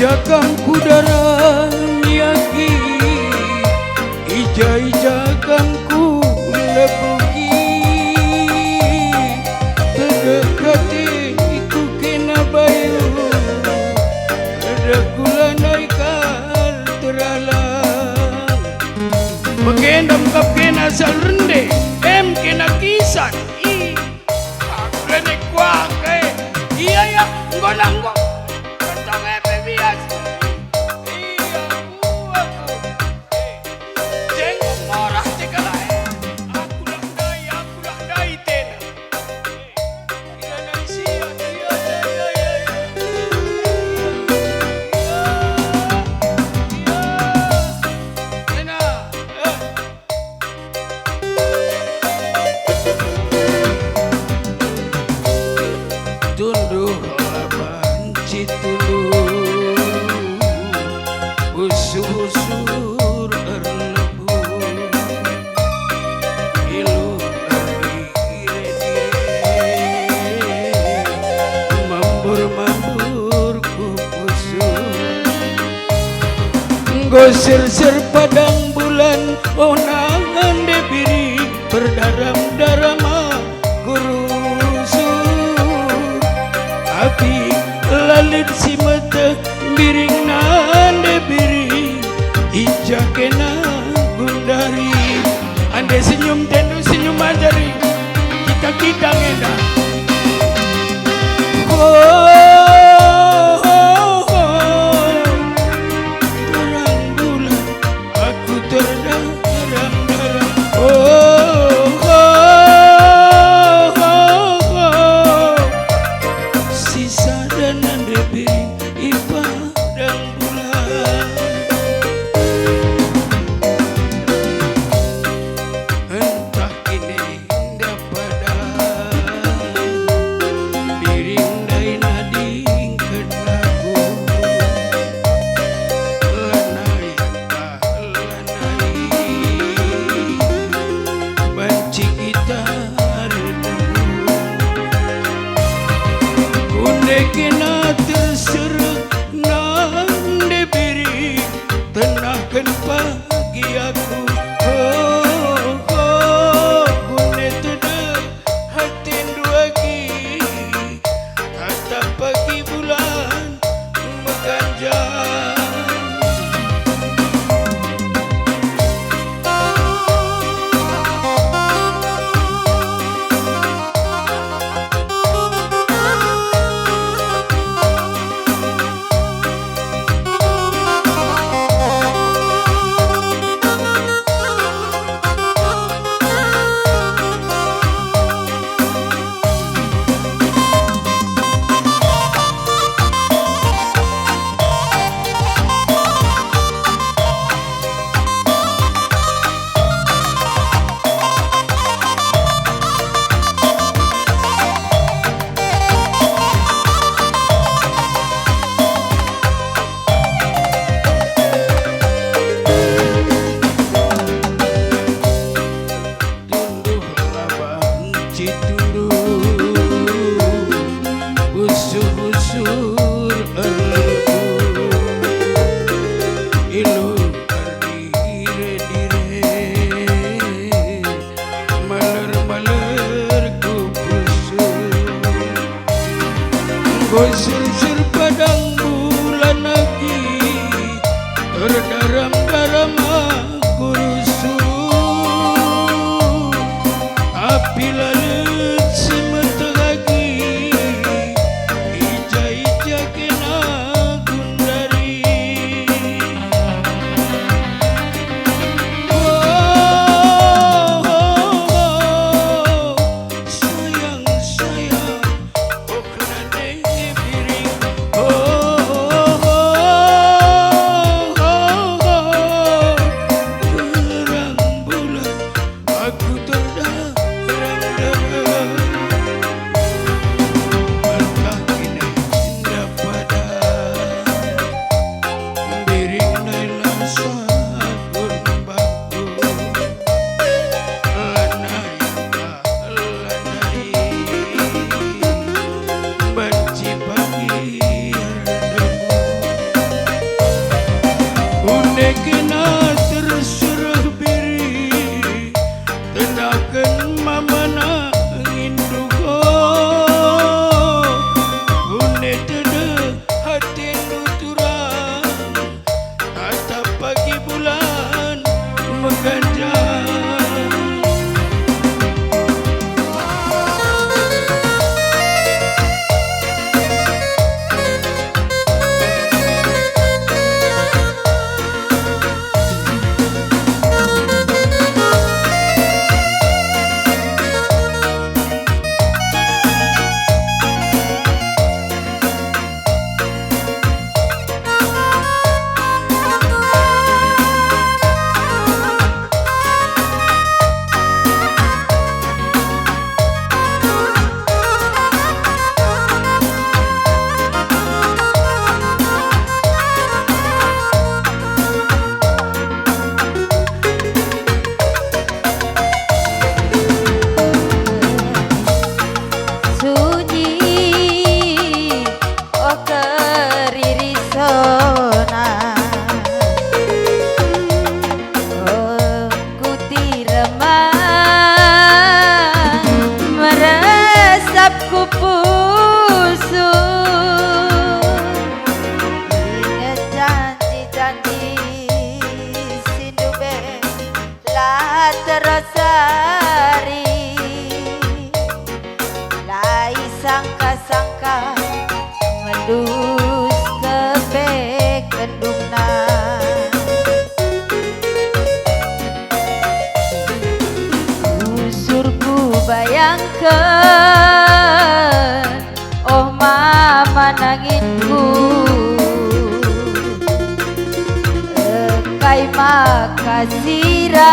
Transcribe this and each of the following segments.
Jakang kudara yaki ija-ija kangku lebuki terdekati iku kena bayu ada gula naikal teralang begendam kap kena asal rende kena kisan kena kuak iya ya ngonang kentong bias iya aku jenguk morah cekalai aku lah dai tena iya nanti iya tena tunduh laban citulu usur erlebu ilu mambur kupusur gosir-sir padang bulan onangan debiri berdaram-darama kurusur api lalit si mata biring nande biri ija kena gundari ande senyum tendu senyum ajari kita ngeda terang bulan aku terdarah-darah sisa dan ande biri ipa dan bulan entah kini dapada biring dai nading kenaku lanai banci kita kunde kena terserah nande biri tenahkan pagi aku kunde tidak hati duagi hatta pagi bulan mengganjal usur erlebu ilu berdire-dire maler-maler kupusur gosir-sir padang bulan lagi terdaram-daram aku rusuh api lalu mamana ngindugo une tede hati nuturang tatap pagi bulan mengganjal. Terasari lai sangka-sangka ngelus kebek kendungna usurku bayangkan oh mama nanginku engkai makasirang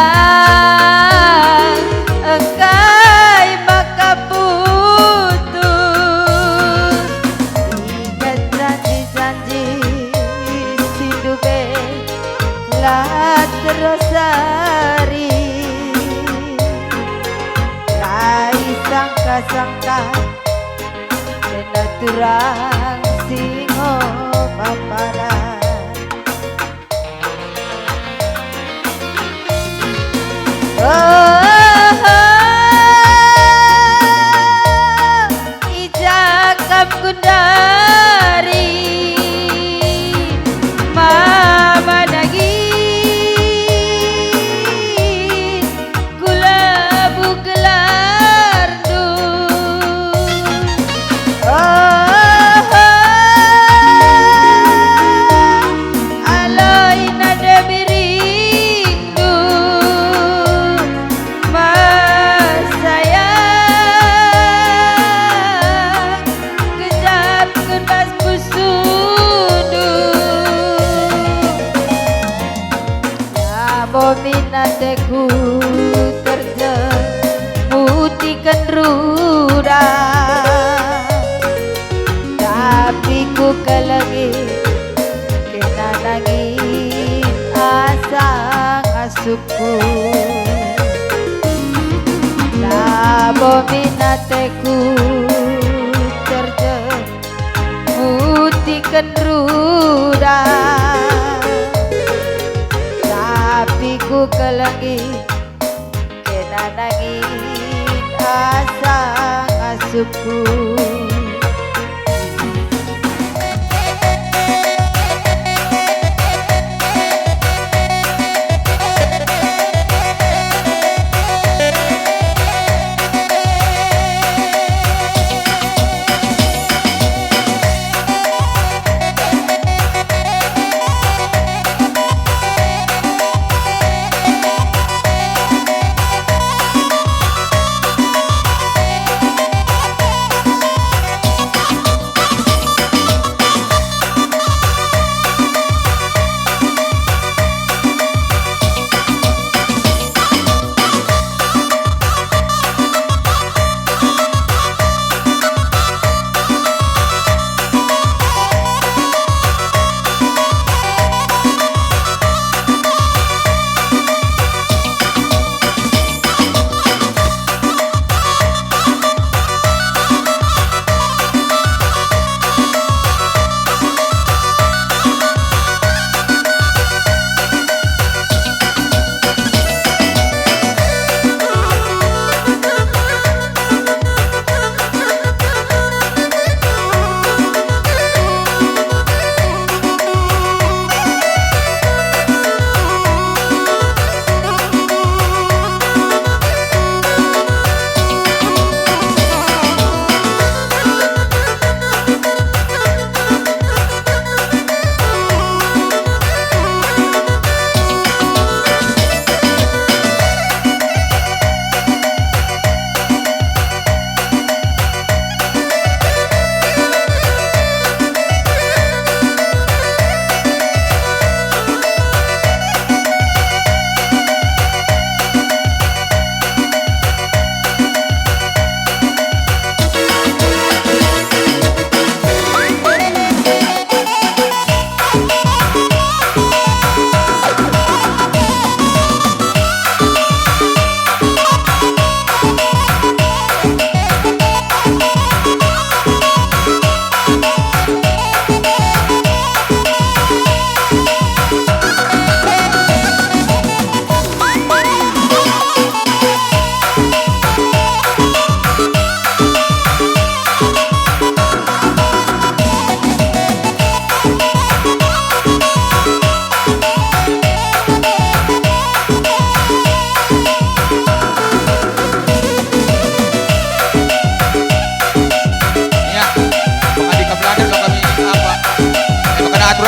engkai maka putus ingat janji-janji sindupe lah terosari lai sangka-sangka kena turang singo paparan. Ijakap kundari mama nagin kulabu gelardu aloi nada birindu minateku terjemutikan ruda tapi ku kelengi kena nangis asang asupku labo minateku terjemutikan ruda tapi ku kelengi kena nangis asang asupku.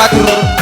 batur